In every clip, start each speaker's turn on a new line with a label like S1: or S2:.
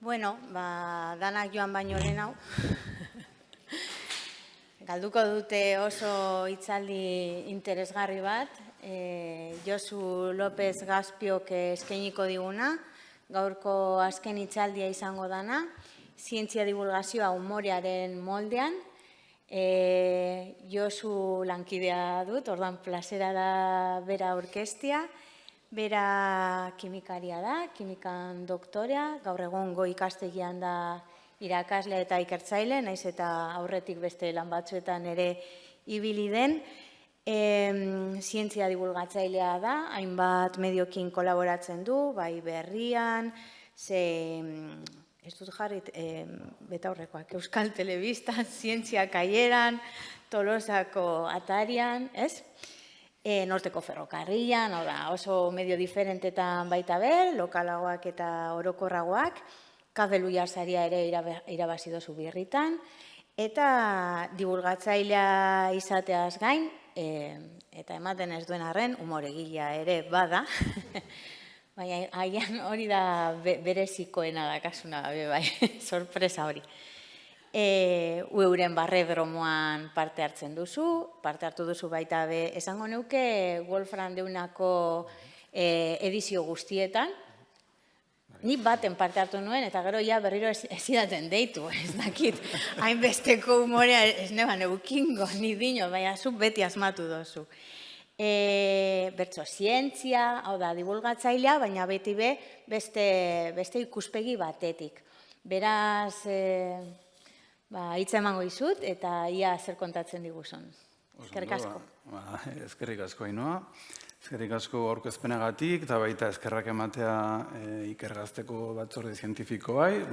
S1: Bueno, danak joan baino lehen hau. Galduko dute oso hitzaldi interesgarri bat. Josu López Gazpiok eskainiko diguna. Gaurko azken hitzaldia izango dana. Zientzia divulgazioa umorearen moldean. Josu lankidea dut, ordan plazera da bera orkestia. Bera kimikaria da, kimikan doktorea, gaur egun goi ikastegian da irakaslea eta ikertzaile, naiz eta aurretik beste lan batzuetan ere ibili den. Zientzia divulgatzailea da, hainbat mediokin kolaboratzen du, bai Berrian, ez dut jarrit, betaurrekoak, Euskal Telebistan, Zientzia Kaieran, Tolosako Atarian, ez? Norteko ferrokarrilan, oso medio diferentetan baita ber, lokalagoak eta orokorragoak, Kafe Luiar saria ere irabazi dozu birritan, eta divulgatzailea izateaz gain, eta ematen ez duen arren, umoregilea ere bada, baina haian hori da berezikoena da, kasuna gabe bai, sorpresa hori. Euren barredromoan parte hartzen duzu, parte hartu duzu baita be, esango neuke Wolfram Deunako edizio guztietan, ni baten parte hartu nuen, eta gero ja berriro ez zidaten deitu, ez dakit, hainbesteko umorea ez neban eukingo, ni dino, baina zu beti asmatu dozu. Bertso zientzia, hau da, divulgatzailea, baina beti be beste ikuspegi batetik. Beraz, hitza emango izut, eta ia zer kontatzen diguzun. Eskerrik asko.
S2: Eskerrik asko, Ainhoa. Eskerrik asko aurkezpenagatik, eta baita eskerrak ematea ikergazteko batzorde zientifikoai,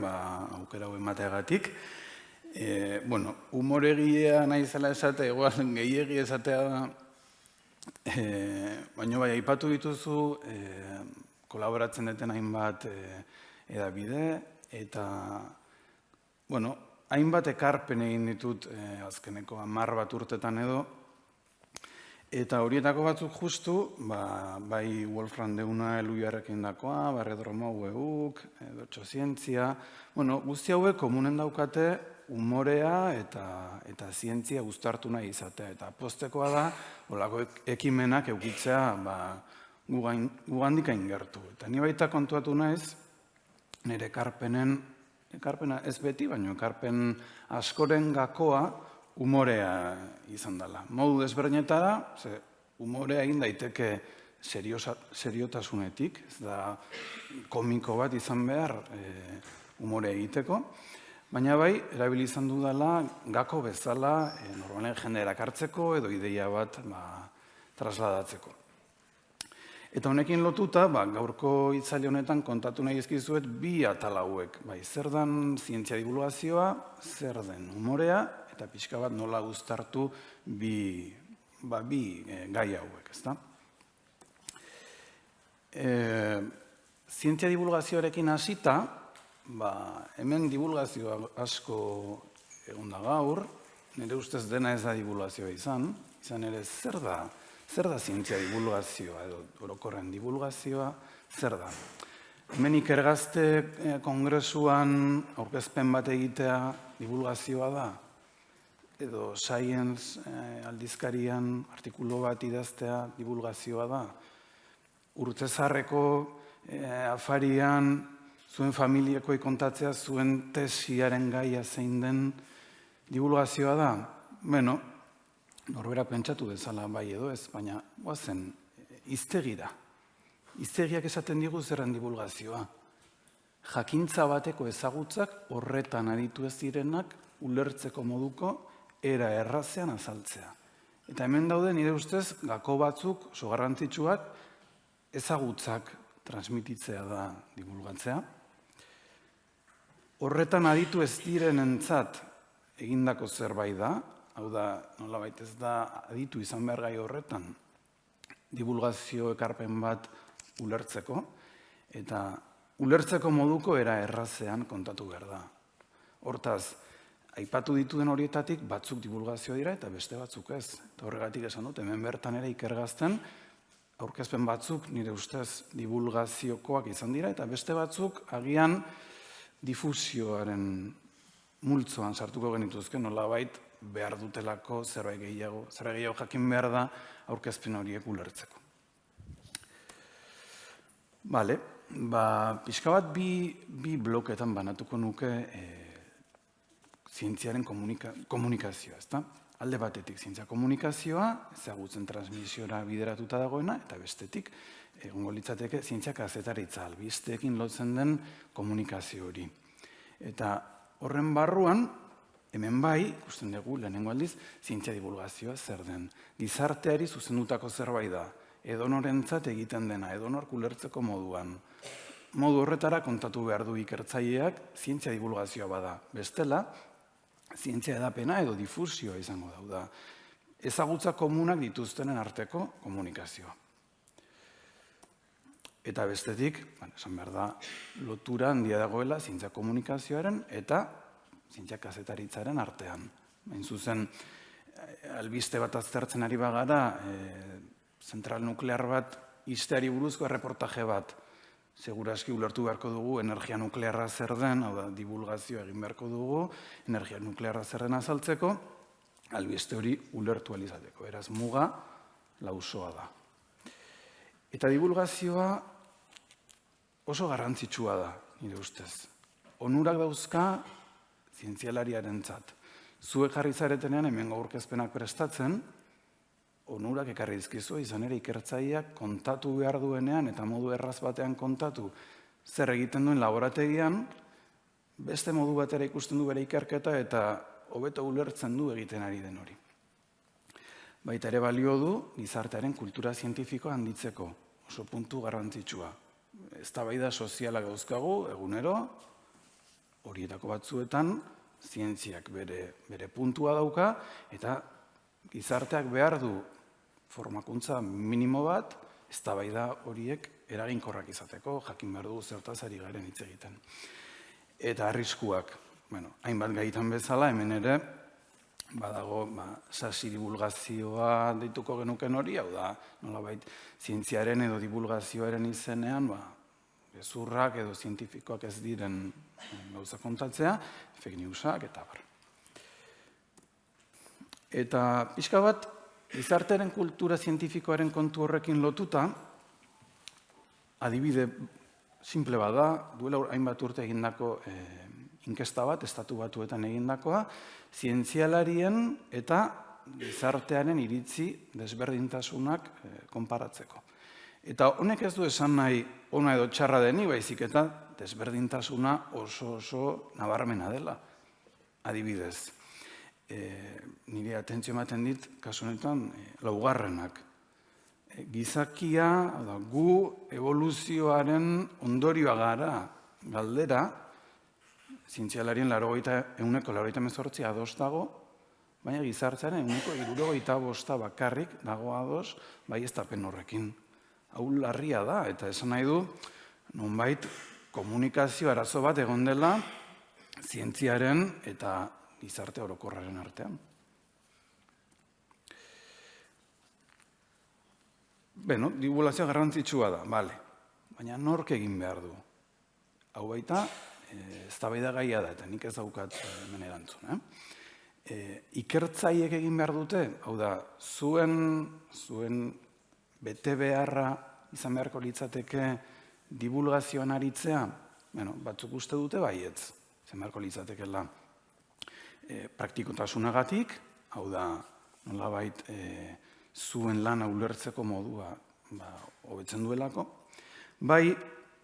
S2: aukera hau emateagatik. Umoregilea nahi zela esatea, igual gehiegi esatea da, baina bai, aipatu dituzu, kolaboratzen duten hainbat edabide, eta, hainbat ekarpen egin ditut azkeneko 10 bat urtetan edo, eta horietako batzuk justu, bai Wolfram Deuna Luiarrekin dakoa, barredromo UEUk, bertso zientzia, guzti hauek komunen daukate umorea eta zientzia uztartu nahi izatea, eta postekoa da, holako ekimenak eukitzea gugandik hain gertu. Eta ni baita kontuatu naiz, nire ekarpena ez beti, baina ekarpen askoren gakoa umorea izan dela. Modu desberdinetara, umorea egin daiteke seriotasunetik, ez da komiko bat izan behar umorea egiteko, baina bai, erabili izan dudala gako bezala normalen jende erakartzeko edo ideia bat trasladatzeko. Eta honekin lotuta, gaurko hitzaldi honetan kontatu nahi ezkizuet bi atal hauek. Zer den zientzia divulgazioa, zer den umorea, eta pixka bat nola uztartu bi gai hauek, ezta? Zientzia divulgazioarekin hasita, hemen divulgazioa asko egon da gaur, nire ustez dena ez da divulgazioa izan ere zer da zientzia divulgazioa edo orokorren divulgazioa, zer da? Hemen ikergazte kongresuan aurkezpen bat egitea divulgazioa da? Edo Science aldizkarian artikulu bat idaztea divulgazioa da? Urtezarreko afarian zuen familiakoi kontatzea zuen tesiaren gaia zein den divulgazioa da? Norbera pentsatu dezala bai edo ez, baina guazen hiztegira. Hiztegiak esaten digu zerren divulgazioa. Jakintza bateko ezagutzak horretan aritu ez direnak ulertzeko moduko era errazean azaltzea. Eta hemen daude nire ustez gako batzuk oso garrantzitsuak ezagutzak transmititzea da divulgatzea. Horretan aritu ez direnentzat egindako zerbait da, hau da, nolabait ez da aditu izan behar gai horretan, divulgazio ekarpen bat ulertzeko, eta ulertzeko moduko era errazean kontatu behar da. Hortaz, aipatu dituden horietatik batzuk divulgazioa dira eta beste batzuk ez. Eta horregatik esan dut, hemen bertan ere ikergazten, aurkezpen batzuk nire ustez divulgaziokoak izan dira, eta beste batzuk agian difusioaren multzoan sartuko genituzke, nolabait behar dutelako zerbait gehiago jakin behar da aurkezpen horiek ulertzeko. Bale, pixka bat bi bloketan banatuko nuke zientziaren komunikazioa, ezta? Alde batetik zientzia komunikazioa, ezagutzen transmisiora bideratuta dagoena, eta bestetik, egongo litzateke, zientzia kazetaritza albisteekin lotzen den komunikazio hori. Eta horren barruan, hemen bai, ikusten dugu, lehenengo aldiz, zientzia divulgazioa zer den. Gizarteari zuzendutako zerbait da, edonorentzat egiten dena, edonork ulertzeko moduan. Modu horretara kontatu behar du ikertzaileak zientzia divulgazioa bada. Bestela, zientzia edapena edo difusioa izango da. Ezagutza komunak dituztenen arteko komunikazioa. Eta bestetik, esan behar da, lotura handia dagoela zientzia komunikazioaren eta zientzia kazetaritzaren artean. Hain zuzen, albiste bat aztertzen ari bagara, zentral nuklear bat ixteari buruzko erreportaje bat, seguraski ulertu beharko dugu energia nuklearra zer den, hau da, divulgazio egin beharko dugu, energia nuklearra zer den azaltzeko, albiste hori ulertu alizateko. Eraz, muga lausoa da. Eta divulgazioa oso garrantzitsua da, nire ustez. Onurak dauzka zientzialariarentzat. Zuek jarri zaretenean hemen aurkezpenak prestatzen, onurak ekarri dizkizu, izan ere ikertzaileak kontatu behar duenean eta modu erraz batean kontatu zer egiten duen laborategian, beste modu batera ikusten du bere ikerketa eta hobeto ulertzen du egiten ari den hori. Baita ere balio du gizartearen kultura zientifikoa handitzeko, oso puntu garrantzitsua. Eztabaida sozialak dauzkagu egunero, horietako batzuetan zientziak bere puntua dauka eta gizarteak behar du formakuntza minimo bat, eztabaida horiek eraginkorrak izateko, jakin behar dugu zertaz ari garen hitz egiten. Eta arriskuak, hainbat gaitan bezala, hemen ere, badago, sasi divulgazioa deituko genuken hori, hau da, nolabait, zientziaren edo divulgazioaren izenean, gezurrak edo zientifikoak ez diren gauza kontatzea, fake newsak eta bar. Eta pixka bat, gizartearen kultura zientifikoaren kontu horrekin lotuta, adibide simple bada, duela hainbat urte egindako inkesta bat, estatu batuetan egindakoa, zientzialarien eta gizartearen iritzi desberdintasunak konparatzeko. Eta honek ez du esan nahi ona edo txarra deni, baizik eta desberdintasuna oso nabarmena dela, adibidez. Nire atentzio ematen dit, kasu honetan, laugarrenak. Gizakia, gu evoluzioaren ondorioa gara galdera, zientzialarien 80% ados dago, baina gizartearen 75% bakarrik dago ados baieztapen horrekin. Hau larria da, eta esan nahi du, nonbait komunikazio arazo bat egon dela zientziaren eta gizarte orokorraren artean. Divulgazioa garrantzitsua da, bale, baina nork egin behar du. Hau baita, eztabaida gaia da, eta nik ez daukat hemen erantzun. Ikertzaileek egin behar dute, hau da, zuen bete beharra izan beharko litzateke divulgazioan aritzea, batzuk uste dute baietz, izan beharko litzatekela praktikotasunagatik, hau da, nolabait zuen lana ulertzeko modua hobetzen duelako, bai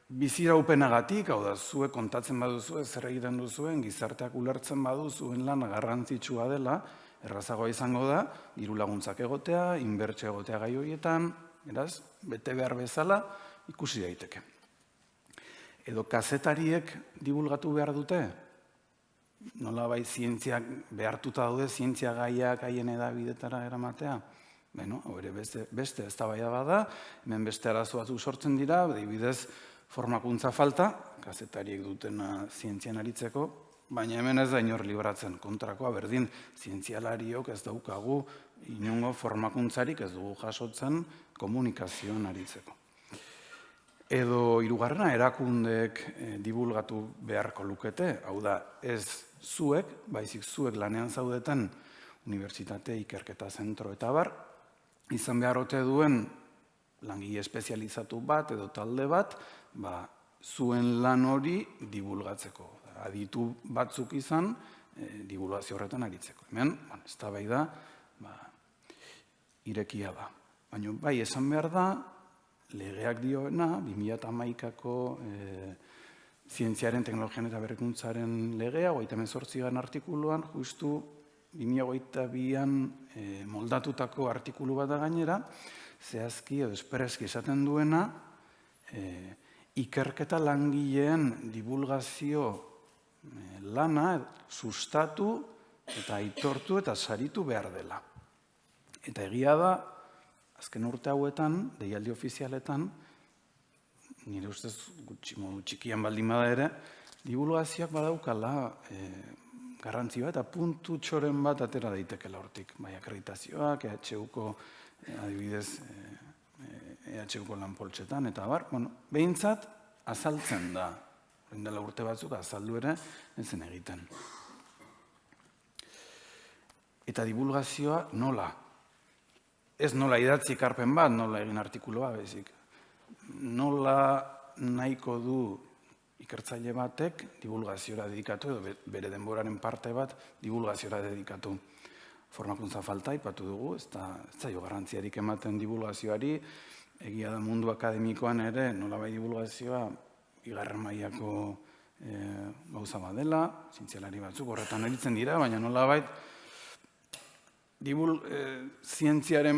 S2: biziraupenagatik, hau da, zuek kontatzen baduzu, zer egiten duzuen, gizarteak ulertzen badu zuen lana garrantzitsua dela, errazagoa izango da, diru laguntzak egotea, inbertsio egotea gai horietan, beraz, bete behar bezala ikusi daiteke. Edo kazetariek divulgatu behar dute, nolabait zientziak behartuta daude, zientzia gaiak haien edabidetara eramatea. Hore beste eztabaida bada, hemen beste arazo batzuk sortzen dira, adibidez formakuntza falta, kazetariek dutena zientzian aritzeko, baina hemen ez da inor libratzen kontrakoa, berdin zientzialariok ez daukagu inongo formakuntzarik ez dugu jasotzen komunikazioan aritzeko. Edo hirugarrena, erakundeek divulgatu beharko lukete, hau da, ez zuek, baizik zuek lanean zaudeten unibertsitate, ikerketa zentro eta bar, izan behar ote duen langile espezializatu bat edo talde bat, zuen lan hori divulgatzeko. Aditu batzuk izan, divulgazio horretan aritzeko. Hemen, eztabaida irekia da. Baina bai, esan behar da, legeak dioena, 2011ko zientziaren, teknologian eta berrikuntzaren legea, 38. artikuluan, justu 2022an moldatutako artikulu bat da gainera, zehazki edo espreski esaten duena, ikerketa langileen divulgazio lana sustatu eta aitortu eta saritu behar dela. Eta egia da, azken urte hauetan, deialdi ofizialetan, nire ustez modu txikian baldin bada ere, divulgazioak badaukala garrantzioa eta puntu txoren bat atera daitekela hortik. Bai, akreditazioak, EHUko, adibidez, EHUko lanpoltsetan, eta bar, behintzat azaltzen da. Orain dela urte batzuk azaldu ere ez zen egiten. Eta divulgazioa nola? Ez nola idatzi ekarpen bat, nola egin artikuloa, bezik. Nola nahiko du ikertzaile batek divulgaziora dedikatu, edo bere denboraren parte bat divulgaziora dedikatu. Formakuntza falta ipatu dugu, ez zaio garrantziarik ematen divulgazioari, egia da mundu akademikoan ere, nolabait divulgazioa bigarren mailako gauza bat dela, zientzialari batzuk horretan eritzen dira, baina nolabait zientziaren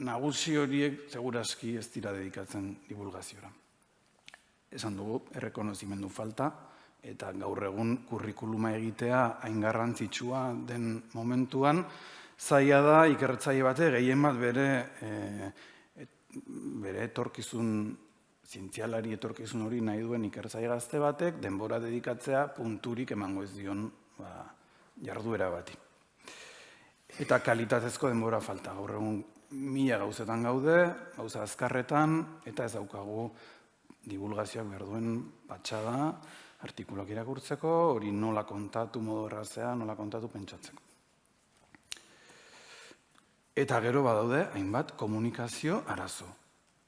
S2: nagusi horiek segurazki ez dira dedikatzen divulgaziora. Esan dugu, errekonozimendu falta, eta gaur egun kurrikuluma egitea hain garrantzitsua den momentuan, zaila da ikertzaile batek gehien bat bere etorkizun, zientzialari etorkizun hori nahi duen ikertzaile gazte batek, denbora dedikatzea punturik emango ez dion jarduera bati. Eta kalitatezko denbora falta. Gaur egun 1000 gauzetan gaude, gauza azkarretan, eta ez daukagu divulgazioak behar duen patxada, artikuluak irakurtzeko, hori nola kontatu modu errazea, nola kontatu pentsatzeko. Eta gero badaude, hainbat, komunikazio arazo.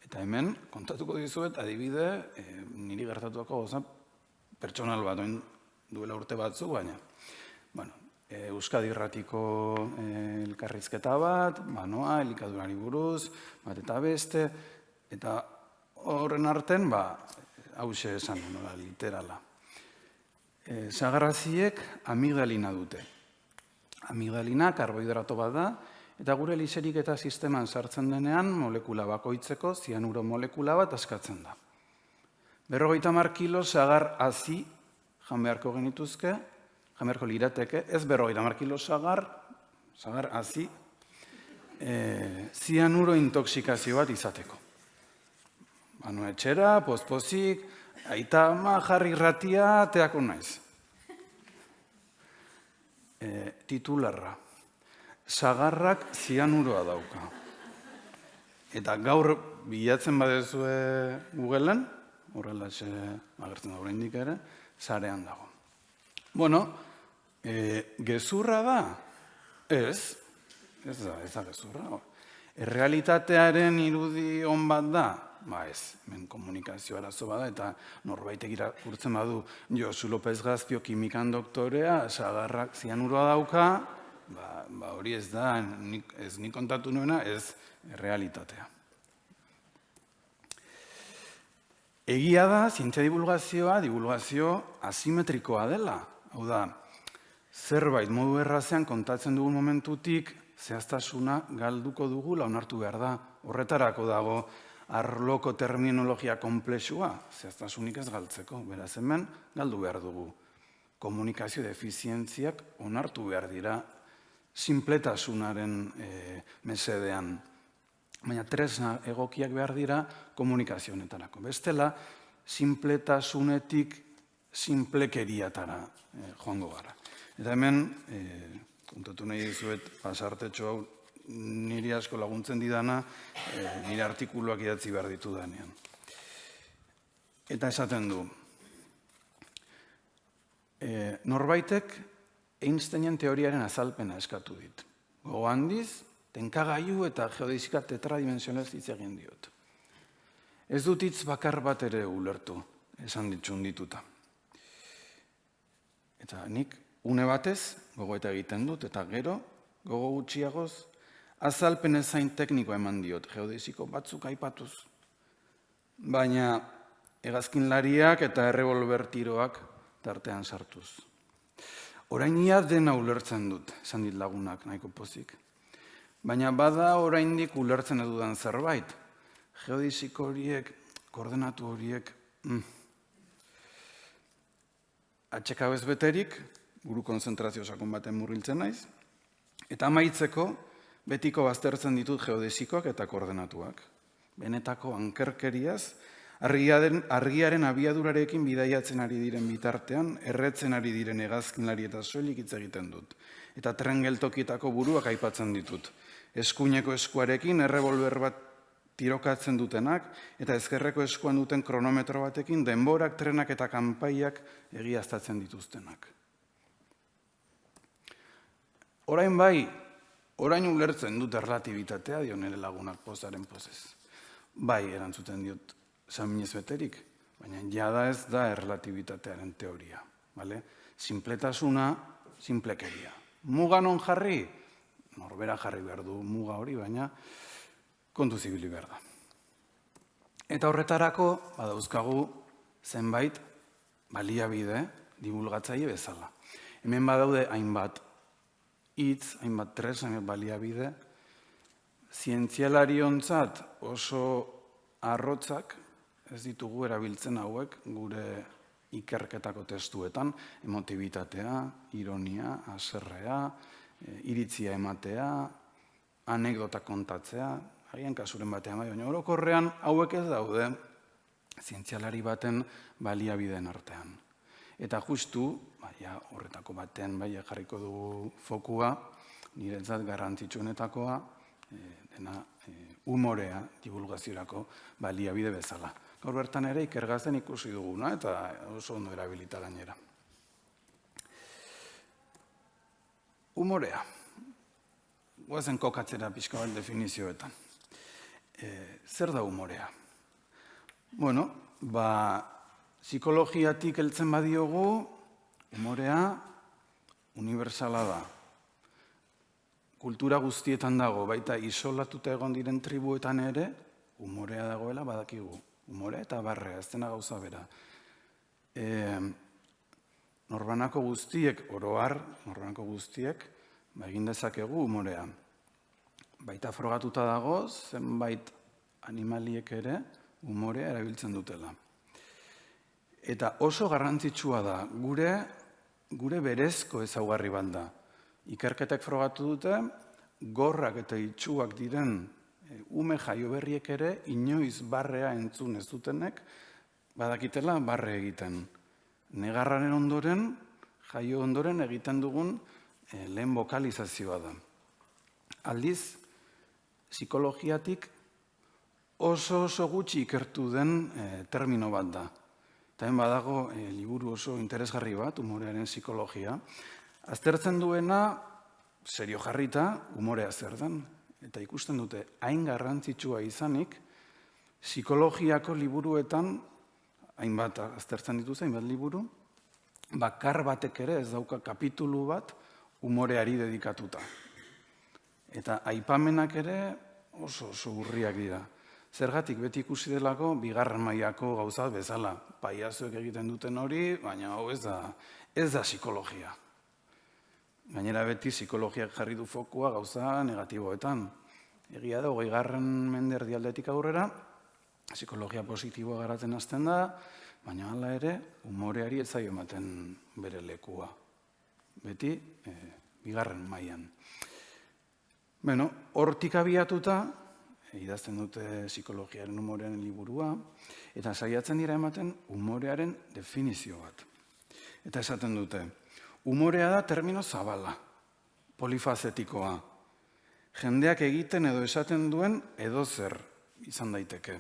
S2: Eta hemen, kontatuko dizuet, adibide, niri gertatuako goza pertsonal bat, duela urte batzuk, baina, Euskadi Irratiko elkarrizketa bat, elikadurari buruz, bat eta beste, eta horren arten, hause esan, literala. Sagarraziek amigdalina dute. Amigdalina karbohidrato bat da, eta gure liseriketa sisteman sartzen denean molekula bakoitzeko zianuro molekula bat askatzen da. 50 kilo sagar hazi jan beharko genituzke, jan beharko lirateke, ez 50 kilo sagar hazi, zianuro intoksikazio bat izateko. Etxera, pozpozik, aita ama jarri irratia, teako naiz. Titularra. Sagarrak zianuroa dauka. Eta gaur bilatzen badezue Googleen, horrela agertzen da oraindik ere, sarean dago. Gezurra da? Ez da gezurra. Errealitatearen irudi on bat da? Ez, hemen komunikazio arazo bada, eta norbaitek irakurtzen badu Josu López Gazpio kimikan doktorea, sagarrak zianuroa dauka, hori ez da, ez nik kontatu nuena, ez realitatea. Egia da, zientzia divulgazio asimetrikoa dela. Hau da, zerbait modu errazean kontatzen dugun momentutik, zehaztasuna galduko dugula onartu behar da. Horretarako dago arloko terminologia konplexua, zehaztasunik ez galtzeko. Beraz hemen, galdu behar dugu. Komunikazio defizientziak onartu behar dira sinpletasunaren mesedean. Baina tresna egokiak behar dira komunikazio honetarako. Bestela, sinpletasunetik sinplekeriatara joango gara. Eta hemen, kontatu nahi dizuet, pasartetxo hau niri asko laguntzen didana, nire artikuluak idatzi behar ditu danean. Eta esaten du, norbaitek Einsteinen teoriaren azalpena eskatu dit. Gogo handiz, tenkagailu eta geodesika tetradimensionez hitz egin diot. Ez dut hitz bakar bat ere ulertu, esan ditxun dituta. Eta nik une batez, gogoeta egiten dut, eta gero, gogo gutxiagoz, azalpen ezain teknikoa eman diot, geodesiko batzuk aipatuz. Baina hegazkinlariak eta errebolber tiroak tartean sartuz. Orain ia dena ulertzen dut, esan dit lagunak nahiko pozik. Baina bada oraindik ulertzen edudan zerbait. Geodesiko horiek, koordenatu horiek, atxekabez beterik, buru konzentrazio sakon baten murriltzen naiz, eta amaitzeko betiko baztertzen ditut geodesikoak eta koordenatuak. Benetako ankerkeriaz, argiaren abiadurarekin bidaiatzen ari diren bitartean, erretzen ari diren hegazkinlari eta soilik hitz egiten dut. Eta tren geltokietako buruak aipatzen ditut. Eskuineko eskuarekin errebolber bat tirokatzen dutenak, eta ezkerreko eskuan duten kronometro batekin denborak, trenak eta kanpaiak egiaztatzen dituztenak. Orain bai, orain ulertzen dut erlatibitatea, dio nire lagunak pozaren pozez. Bai, erantzuten diot, saminez beterik, baina jada ez da erlatibitatearen teoria. Sinpletasuna, sinplekeria. Muga non jarri? Norbera jarri behar du muga hori, baina kontu zibili behar da. Eta horretarako, badauzkagu zenbait baliabide divulgatzaile bezala. Hemen badaude hainbat hitz, hainbat tres, hainbat baliabide, zientzialariontzat oso arrotzak, ez ditugu erabiltzen hauek gure ikerketako testuetan, emotibitatea, ironia, haserrea, iritzia ematea, anekdota kontatzea, agian kasuren batean bai, baina orokorrean hauek ez daude zientzialari baten baliabideen artean. Eta justu, horretako batean jarriko dugu fokua, niretzat garrantzitsuenetakoa, dena umorea divulgaziorako baliabide bezala. Gaur bertan ere ikergazen ikusi duguna eta oso ondo erabilita gainera. Umorea. Goazen kokatzera pixka bat definizioetan. Zer da umorea? Bueno, psikologiatik heltzen badiogu, umorea unibertsala da. Kultura guztietan dago, baita isolatuta egon diren tribuetan ere, umorea dagoela badakigu. Umorea eta barrea, ez dena gauza bera. Norbanako guztiek, oroar, norbanako guztiek, egin dezakegu umorea. Baita frogatuta dago, zenbait animaliek ere umorea erabiltzen dutela. Eta oso garrantzitsua da, gure berezko ezaugarri bat da. Ikerketek frogatu dute, gorrak eta itsuak diren ume jaio berriek ere, inoiz barrea entzun ez dutenek, badakitela barre egiten. Negarraren ondoren, jaio ondoren egiten dugun lehen bokalizazioa da. Aldiz, psikologiatik oso gutxi ikertu den termino bat da. Eta badago liburu oso interesgarri bat, umorearen psikologia. Aztertzen duena, serio jarrita, umorea zer den. Eta ikusten dute, hain garrantzitsua izanik, psikologiako liburuetan, hainbat aztertzen dituz, hainbat liburu, bakar batek ere ez dauka kapitulu bat umoreari dedikatuta. Eta aipamenak ere oso urriak dira. Zergatik beti ikusi delako bigarren mailako gauzat bezala. Paiazoek egiten duten hori, baina hau ez da psikologia. Gainera beti psikologiak jarri du fokua gauza negatiboetan. Egia da, 20. mende erdialdetik aurrera, psikologia positiboa garatzen hasten da, baina hala ere, umoreari ez zaio ematen bere lekua. Beti, bigarren mailan. Hortik abiatuta, idazten dute psikologiaren umorearen liburua, eta saiatzen dira ematen umorearen definizio bat. Eta esaten dute, umorea da termino zabala, polifazetikoa. Jendeak egiten edo esaten duen edozer izan daiteke.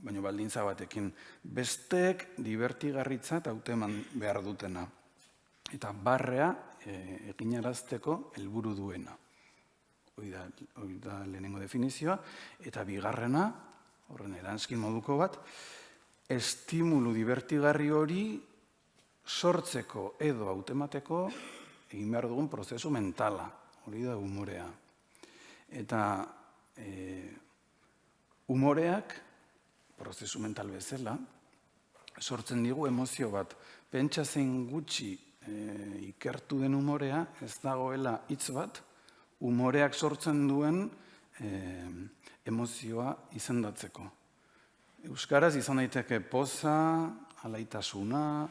S2: baina baldintza batekin. Besteek divertigarritzat hauteman behar dutena. Eta barrea eginarazteko helburu duena. Hori da lehenengo definizioa. Eta bigarrena, horren eranskin moduko bat, estimulu divertigarri hori sortzeko edo hautemateko egin behar dugun prozesu mentala. Hori da umorea. Eta umoreak, prozesu mental bezala, sortzen digu emozio bat. Pentsa zein gutxi ikertu den umorea, ez dagoela hitz bat, umoreak sortzen duen emozioa izendatzeko. Euskaraz izan daiteke poza, alaitasuna,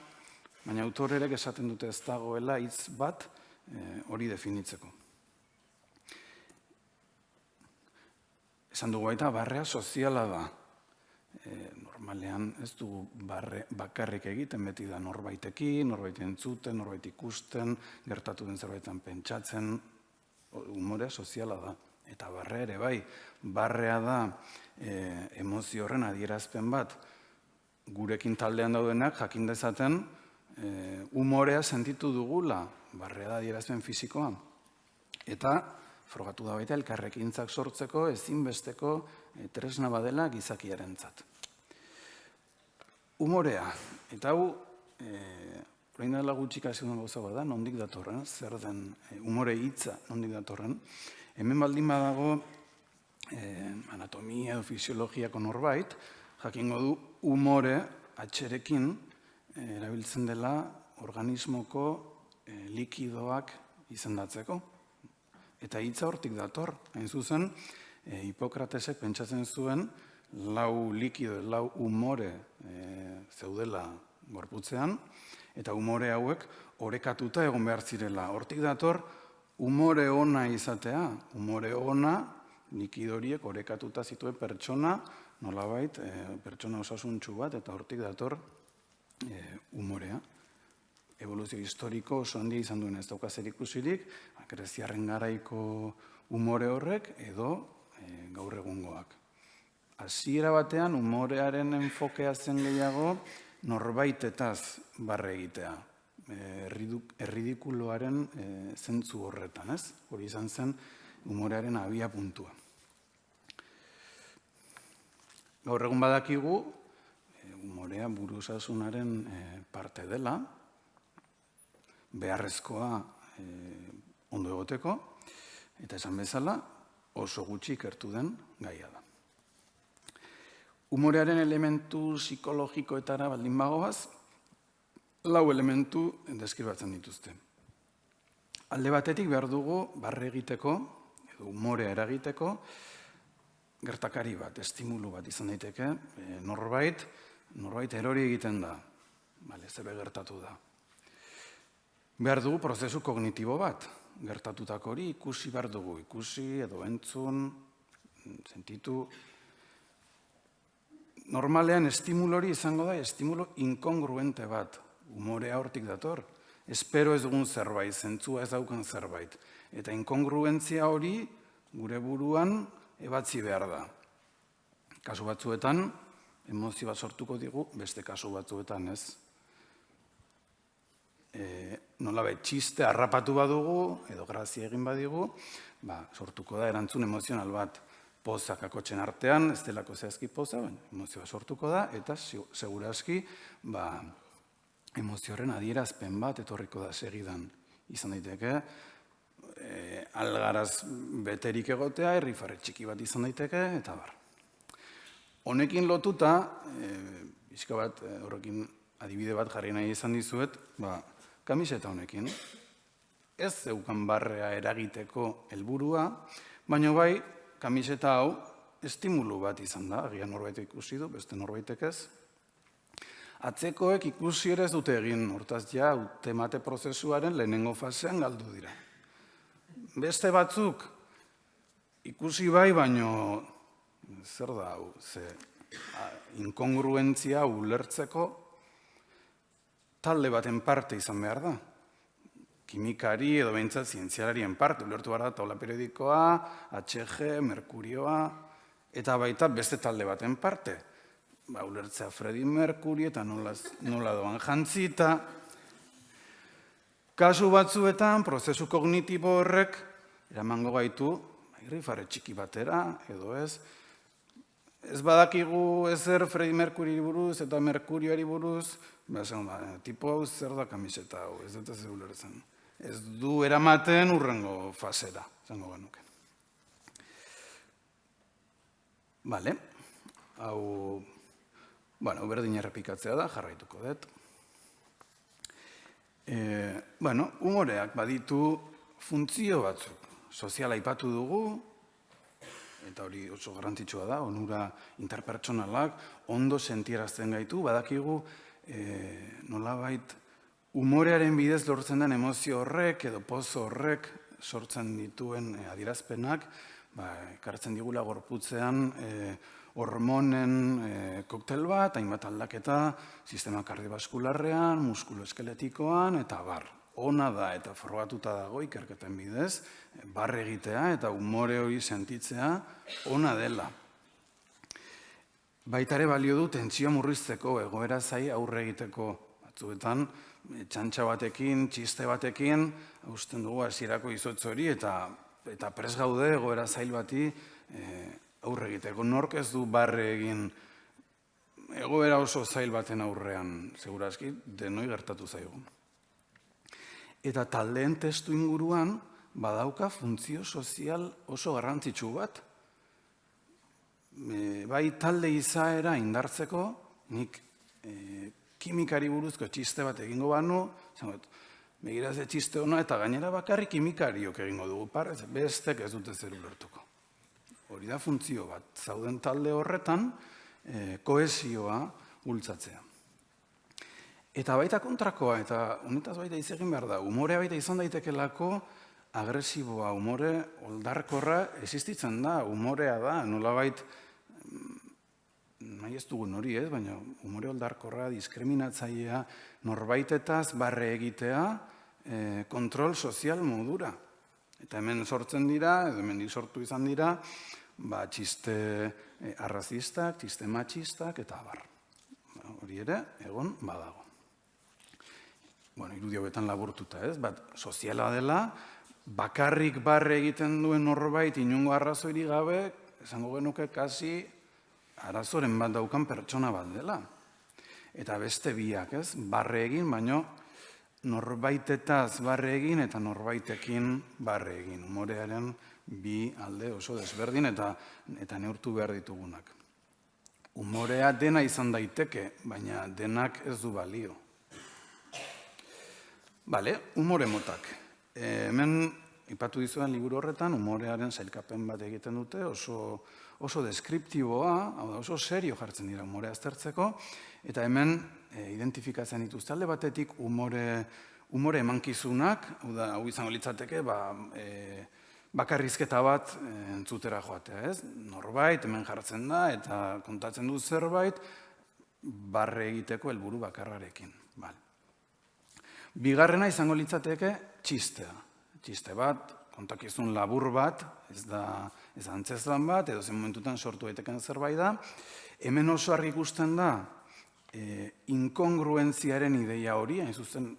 S2: baina autorerek esaten dute ez dagoela hitz bat hori definitzeko. Esan dugu baita, barrea soziala da. Normalean ez dugu bakarrik egiten, beti da norbaitekin, norbait entzuten, norbait ikusten, gertatu den zerbaitan pentsatzen, umorea soziala da. Eta barrea ere bai, barrea da emozio horren adierazpen bat, gurekin taldean daudenak jakin dezaten umorea sentitu dugula, barrea da adierazpen fisikoa. Eta frogatu da baita elkarrekintzak sortzeko ezinbesteko tresna badela gizakiarentzat. Umorea, eta hau, orain dela gutxik hasi duen gauza bada, nondik datorren, zer den umore hitza nondik datorren. Hemen baldin badago anatomia edo fisiologiako norbait, jakingo du umore atxerekin erabiltzen dela organismoko likidoak izendatzeko. Eta hitza hortik dator, hain zuzen, Hipokratesek pentsatzen zuen lau likido, lau umore zeudela gorputzean, eta umore hauek orekatuta egon behar zirela. Hortik dator, umore ona izatea, umore ona likidoriek orekatuta zituen pertsona, nolabait, pertsona osasuntsu bat, eta hortik dator umorea. Evoluzio historiko oso handia izan duen ez dauka zerikusirik, greziarren garaiko umore horrek edo gaur egungoak. Hasiera batean umorearen enfokea zen gehiago norbaitetaz barre egitea, erridikuloaren zentzu horretan, ez? Hori izan zen umorearen abia puntua. Gaur egun badakigu, umorea buru osasunaren parte dela, beharrezkoa ondo egoteko, eta esan bezala oso gutxi ikertu den gaia da. Umorearen elementu psikologikoetara baldin bagoaz, lau elementu deskribatzen dituzte. Alde batetik behar dugu barre egiteko, edo umorea eragiteko, gertakari bat, estimulu bat izan daiteke, norbait erori egiten da, zebe gertatu da. Behar dugu prozesu kognitibo bat, gertatutako hori ikusi behar dugu, ikusi edo entzun, sentitu. Normalean estimulo hori izango da, estimulo inkongruente bat, umorea hortik dator. Espero ez dugun zerbait, zentzua ez daukan zerbait. Eta inkongruentzia hori gure buruan ebatzi behar da. Kasu batzuetan, emozio bat sortuko digu, beste kasu batzuetan ez. Nolabait txiste harrapatu badugu, edo grazia egin badigu, sortuko da erantzun emozional bat. Pozak akotxen artean, ez delako zehazki poza, emozioa sortuko da, eta segurazki emozioaren adierazpen bat etorriko da segidan izan daiteke. Algaraz beterik egotea, irrifarre txiki bat izan daiteke, eta bar. Honekin lotuta, pixka bat, horrekin adibide bat jarri nahi izan dizuet, kamiseta honekin. Ez zeukan barrea eragiteko helburua, baina bai, kamiseta hau estimulu bat izan da, agian norbait ikusi du, beste norbaitek ez. Atzekoek ikusi ere ez dute egin, hortaz ja, temate prozesuaren lehenengo fasean galdu dira. Beste batzuk ikusi bai, baino zer da hau, inkongruentzia ulertzeko talde baten parte izan behar da. Kimikari edo behintzat zientzialarien parte, ulertu behar da taula periodikoa, HG, Merkurioa, eta baita beste talde baten parte. ulertzea Freddie Mercury eta nola doan jantzita. Kasu batzuetan, prozesu kognitibo horrek eramango gaitu irrifare txiki batera, edo ez. Ez badakigu ezer Freddie Mercury buruz eta Merkurioari buruz, tipo hau zer da kamiseta hau, ez dut ez ulertzen. Ez du eramaten urrengo fasera, zango genuke. Bale, hau, berdin errepikatzea da, jarraituko dut. Humoreak baditu funtzio batzuk. Soziala aipatu dugu, eta hori oso garrantzitsua da, onura interpertsonalak, ondo sentierazten gaitu, badakigu nolabait umorearen bidez lortzen den emozio horrek edo pozo horrek sortzen dituen adierazpenak, ekartzen digula gorputzean hormonen koktel bat, hainbat aldaketa, sistema kardiobaskularrean, muskuloeskeletikoan, eta bar. Ona da eta frogatuta dago ikerketen bidez, barre egitea eta umore hori sentitzea ona dela. Baitare balio du tentsioa murrizteko, egoera zai aurre egiteko. Batzuetan, txantxa batekin, txiste batekin, hausten dugu hasierako izotz hori eta pres gaude egoera zail bati aurre egiteko. Nork ez du barre egin egoera oso zail baten aurrean, segurazki, denoi gertatu zaigu. Eta taldeen testu inguruan badauka funtzio sozial oso garrantzitsu bat. Bai talde izaera indartzeko, nik kimikari buruzko txiste bat egingo banu, begira ze txiste hona eta gainera bakarrik kimikariok egingo dugu parez, bestek ez dute zer ulertuko. Hori da funtzio bat, zauden talde horretan kohesioa bultzatzea. Eta baita kontrakoa, eta honetaz baita izegin behar da, umorea baita izan daitekelako agresiboa, umore oldarkorra existitzen da, umorea da, nolabait, nahi ez dugun hori ez, baina umore oldarkorra, diskriminatzailea, norbaitetaz barre egitea, kontrol sozial modura. Eta hemen sortzen dira, edo hemendik sortu izan dira, txiste arrazistak, txiste matxistak, eta abar. Hori ere, egon badago. Irudi hauetan laburtuta ez, soziala dela, bakarrik barre egiten duen norbait inongo arrazoiri gabe, esango genuke kasi arazoren bat daukan pertsona bat dela. Eta beste biak ez, barre egin, baino norbaitetaz barre egin eta norbaitekin barre egin. Umorearen bi alde oso desberdin eta neurtu behar ditugunak. Umorea dena izan daiteke, baina denak ez du balio. Umore motak. Hemen, ipatu dizudan liburu horretan, umorearen sailkapen bat egiten dute, oso deskriptiboa, oso serio jartzen dira umorea aztertzeko, eta hemen identifikatzen dituzte alde batetik umore emankizunak, hau izango litzateke, bakarrizketa bat entzutera joatea, ez? Norbait, hemen jartzen da, eta kontatzen du zerbait, barre egiteko helburu bakarrarekin. Bigarrena izango litzateke txistea. Txiste bat, kontakizun labur bat, ez antzezlan bat, edo zen momentutan sortu daiteken zerbait da. Hemen oso argi ikusten da, inkongruentziaren ideia hori, hain zuzen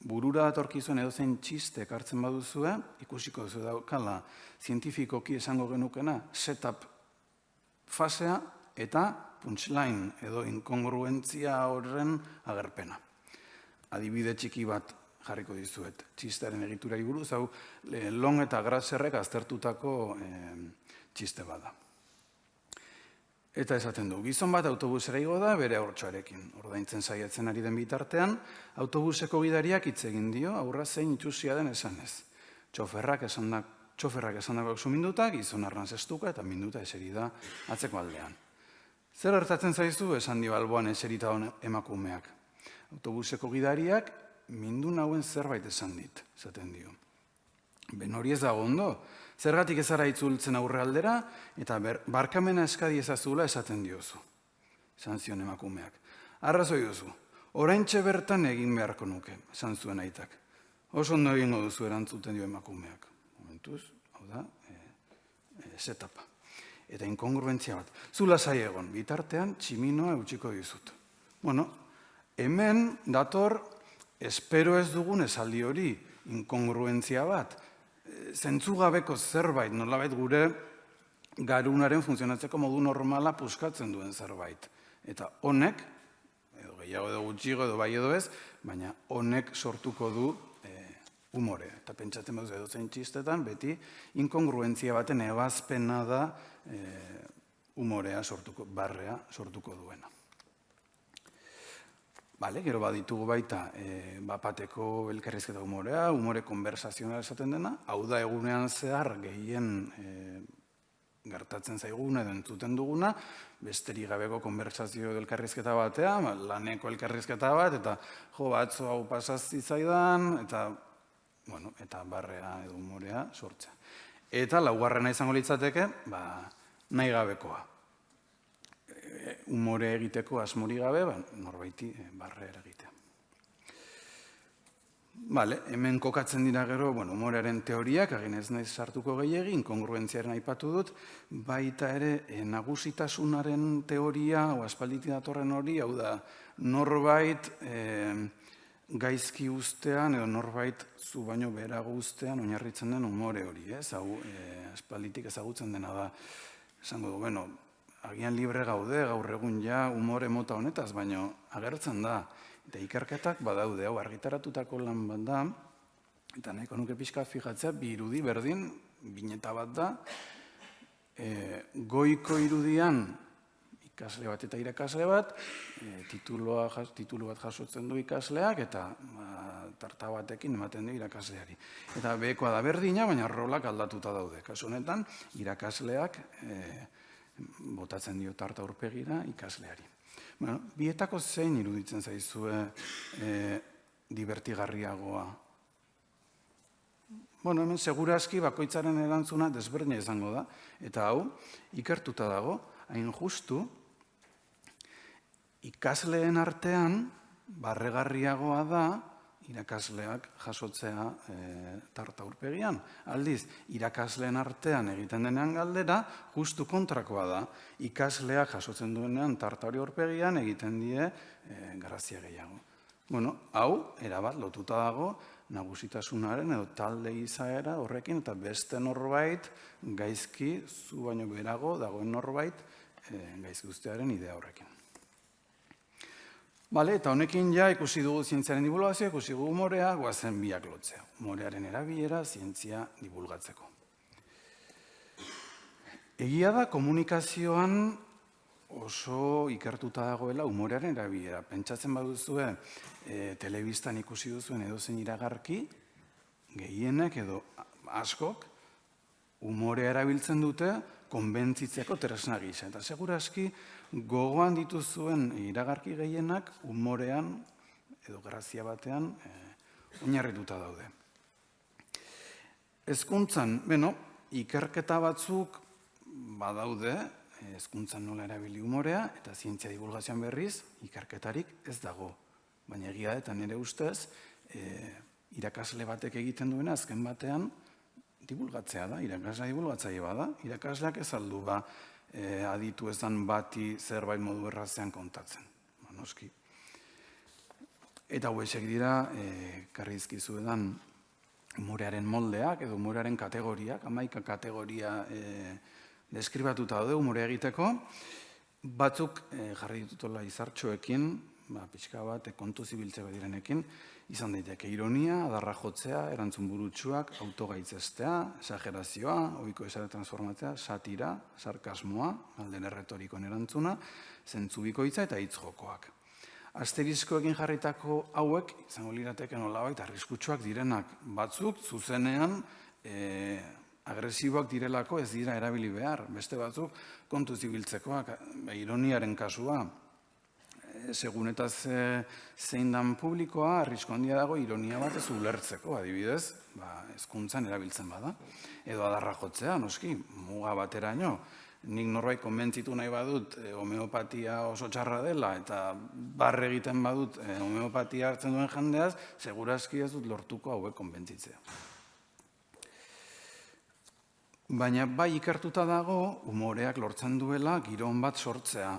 S2: burura datorkizuen edo zen txiste ekartzen baduzue, ikusiko duzu daukala zientifikoki esango genukena, setup fasea eta punchline edo inkongruentzia horren agerpena. Adibide txiki bat jarriko dizuet, txistearen egiturari buruz, hau Long eta Grasserrek aztertutako txiste bada. Eta esaten du, gizon bat autobusera igo da bere haurtxoarekin. Ordaintzen saiatzen ari den bitartean, autobuseko gidariak hitz egin dio, aurra zein itxusia den esanez. Txoferrak esandako suminduta, gizon arnaz estuka eta minduta eseri da atzeko aldean. Zer gertatzen zaizu esan dio alboan eserita emakumeak. Autobuseko gidariak mindu nauen zerbait esan dit, esaten dio. Ben hori ez dago ondo, zergatik ezara itzultzen aurre aldera, eta barkamena eskadi ezazula esaten diozu. Esan zion emakumeak. Arrazoi duzu, oraintxe bertan egin beharko nuke, esan zuen aitak. Oso ondo egingo duzu erantzuten dio emakumeak. Momentuz, hau da, setapa. eta inkongruentzia bat. Zu lasai egon, bitartean tximinoa eutxiko dizut. Bueno, hemen dator, espero ez dugun esaldi hori, inkongruentzia bat, zentzugabeko zerbait, nolabait gure garunaren funtzionatzeko modu normala puskatzen duen zerbait. Eta honek, edo gehiago edo gutxigo edo bai edo ez, baina honek sortuko du umore. Eta pentsatzen baduz edozein txistetan, beti inkongruentzia baten ebazpena da umorea sortuko, barrea sortuko duena. Bale, gero baditugu baita bapateko elkarrizketa umorea, umore konversazionala esaten dena, hau da egunean zehar gehien gertatzen zaiguna edo entzuten duguna, besterik gabeko konversazio edo elkarrizketa batea, laneko elkarrizketa bat, eta jo, atzo hau pasazti zaidan, eta barrea edo umorea sortzea. Eta laugarrena izango litzateke, nahi gabekoa. Umore egiteko asmori gabe, norbaiti barre eragitea. Bale, hemen kokatzen dira gero, umorearen teoriak, agin ez naiz sartuko gehiegi, inkongruentziaren aipatu dut, baita ere nagusitasunaren teoria, o aspalditik datorren hori, hau da, norbait gaizki ustean, edo norbait zu baino beherago ustean, oinarritzen den umore hori, ez? Hau, aspalditik ezagutzen dena da, esango du, agian libre gaude, gaur egun ja umore mota honetaz, baina agertzen da. Eta ikerketak badaude, hau argitaratutako lan bat da, eta nahiko nuke pixka fijatzea, bi irudi berdin, bineta bat da, goiko irudian ikasle bat eta irakasle bat, titulu bat jasotzen du ikasleak, eta tarta batekin ematen du irakasleari. Eta behekoa da berdina, baina rolak aldatuta daude. Kasu honetan, irakasleak botatzen dio tarta aurpegira ikasleari. Bietako zein iruditzen zaizue divertigarriagoa? Hemen segurazki bakoitzaren erantzuna desberdina izango da, eta hau, ikertuta dago, hain justu, ikasleen artean barregarriagoa da irakasleak jasotzea tarta aurpegian. Aldiz, irakasleen artean egiten denean galdera, justu kontrakoa da, ikasleak jasotzen duenean tarta hori aurpegian egiten die grazia gehiago. Hau, erabat, lotuta dago, nagusitasunaren edo talde izaera horrekin, eta beste norbait, gaizki, zu baino berago, dagoen norbait, gaizki ustearen idea horrekin. Eta honekin ja ikusi dugu zientziaren divulgazioa, ikusi dugu umorea, goazen biak lotzea. Umorearen erabilera zientzia divulgatzeko. Egia da komunikazioan oso ikertuta dagoela umorearen erabilera. Pentsatzen baduzue telebistan ikusi duzuen edozein iragarki, gehienek edo askok umorea erabiltzen dute konbentzitzeko tresna gisa. Eta segurazki gogoan dituzuen iragarki gehienak umorean edo grazia batean oinarrituta daude. Hezkuntzan, ikerketa batzuk badaude, hezkuntzan nola erabili umorea, eta zientzia divulgazioan berriz, ikerketarik ez dago. Baina egia eta nire ustez, irakasle batek egiten duena azken batean, divulgatzea da, irakaslea divulgatzaile bada, irakasleak ez aldu aditu ezan bati zerbait modu errazean kontatzen. Noski. Eta hauexek dira, karrizkizuedan umorearen moldeak edo umorearen kategoriak, 11 kategoria deskribatuta daude umorea egiteko. Batzuk jarri ditutola izartxoekin, pixka bat kontu zibiltze badirenekin, izan daiteke ironia, adarra jotzea, erantzun burutsuak, autogaitzestea, exagerazioa, ohiko esare transformatzea, satira, sarkasmoa, alden erretorikoen erantzuna, zentzubikoitza eta hitz jokoak. Asteriskoekin jarritako hauek, izango lirateke nolabait, arriskutsuak direnak batzuk, zuzenean agresiboak direlako ez dira erabili behar. Beste batzuk kontu zibiltzekoak, ironiaren kasua, segun eta zein dan publikoa, arrisko handia dago ironia bat ez ulertzeko, adibidez, hezkuntzan erabiltzen bada. Edo adarra jotzea, noski, muga bateraino. Nik norbait konbentzitu nahi badut homeopatia oso txarra dela, eta barre egiten badut homeopatia hartzen duen jendeaz, segurazki ez dut lortuko hauek konbentzitzea. Baina bai ikertuta dago umoreak lortzen duela giro on bat sortzea.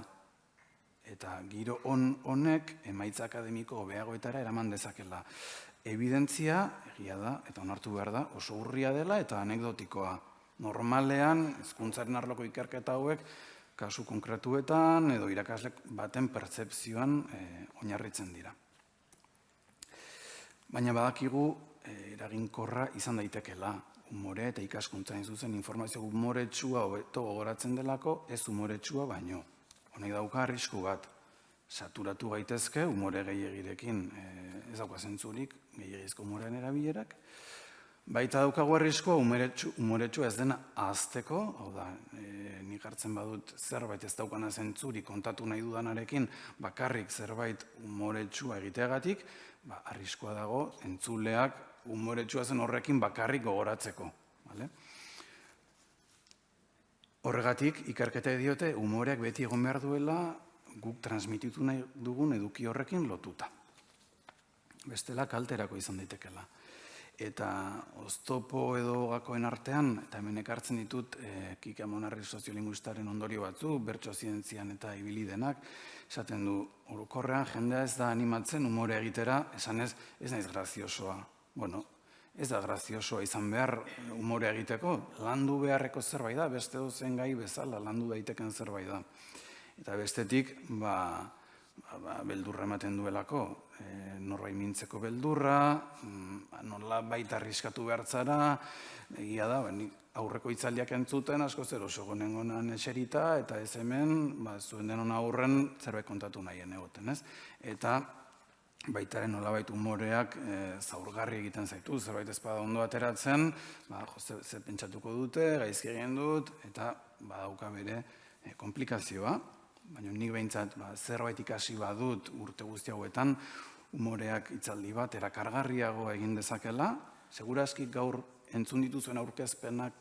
S2: Eta giro honek emaitza akademiko hobeagoetara eraman dezakela. Evidentzia, egia da, eta onartu behar da, oso urria dela eta anekdotikoa. Normalean, hezkuntzaren arloko ikerketa hauek, kasu konkretuetan edo irakasle baten pertzepzioan oinarritzen dira. Baina badakigu eraginkorra izan daitekela umore eta ikaskuntza hain zuzen informazio umoretsua hobeto gogoratzen delako, ez umoretsua baino. Honek dauka arrisku bat, saturatu gaitezke umore gehiegirekin ez dauka zentzurik, gehiagizko umorean erabilerak. Baita daukagu arriskua umoretsua ez dena ahazteko, hau da, nik hartzen badut zerbait ez daukana zentzurik kontatu nahi dudanarekin, bakarrik zerbait umoretsua egiteagatik, arriskua dago entzuleak umoretsua zen horrekin bakarrik gogoratzeko. Horregatik, ikerketa diote, umoreak beti egon behar duela guk transmititu nahi dugun eduki horrekin lotuta. Bestela kalterako izan daitekela. Eta oztopo edo gakoen artean, eta hemen ekartzen ditut Kike Amonarri soziolinguistaren ondorio batzu, bertso zientzian eta ibili denak, esaten du, orokorrean jendea ez da animatzen umore egitera, esan ez naiz graziosoa. Bueno, ez da graziosoa izan behar umore egiteko, landu beharreko zerbait da, beste dozen gai bezala landu daiteken zerbait da. Eta bestetik, beldurra ematen duelako, norbait mintzeko beldurra, nola baita arriskatu behartzara, egia da, aurreko hitzaldiak entzuten, asko zer oso gonengonan eserita, eta ez hemen, zuen denon aurren zerbait kontatu nahien egoten, ez? Eta baitaren nolabait umoreak zaurgarri egiten zaitu, zerbait ezpada ondo ateratzen, ze pentsatuko dute, gaizki egin dut, eta badauka bere komplikazioa. Baina nik behintzat zerbait ikasi badut urte guzti hauetan, umoreak hitzaldi bat erakargarriago egin dezakela, segurazki gaur entzun dituzuen aurkezpenak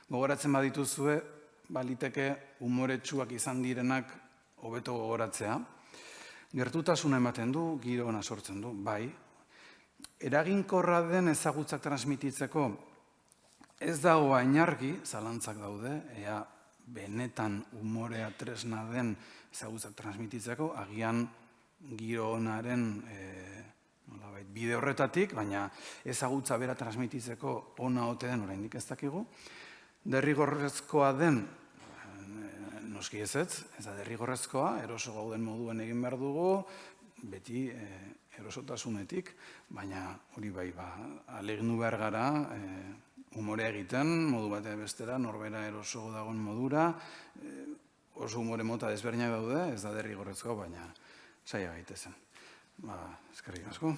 S2: gogoratzen badituzue, baliteke umoretsuak izan direnak hobeto gogoratzea. Gertutasuna ematen du, giro ona sortzen du, bai. Eraginkorra den ezagutzak transmititzeko ez dago hain argi, zalantzak daude, ea benetan umorea tresna den ezagutzak transmititzeko, agian giro onaren bide horretatik, baina ezagutza bera transmititzeko ona ote den oraindik ez dakigu. Derrigorrezkoa den, noski ez da derrigorrezkoa, eroso gauden moduen egin behar dugu, beti erosotasunetik, baina hori bai, aleginu behar gara, umore egiten, modu batea bestera, norbera eroso dagoen modura, oso umore mota desberdinak daude, ez da derrigorrezkoa, baina saia gaitezen. Eskerrik asko.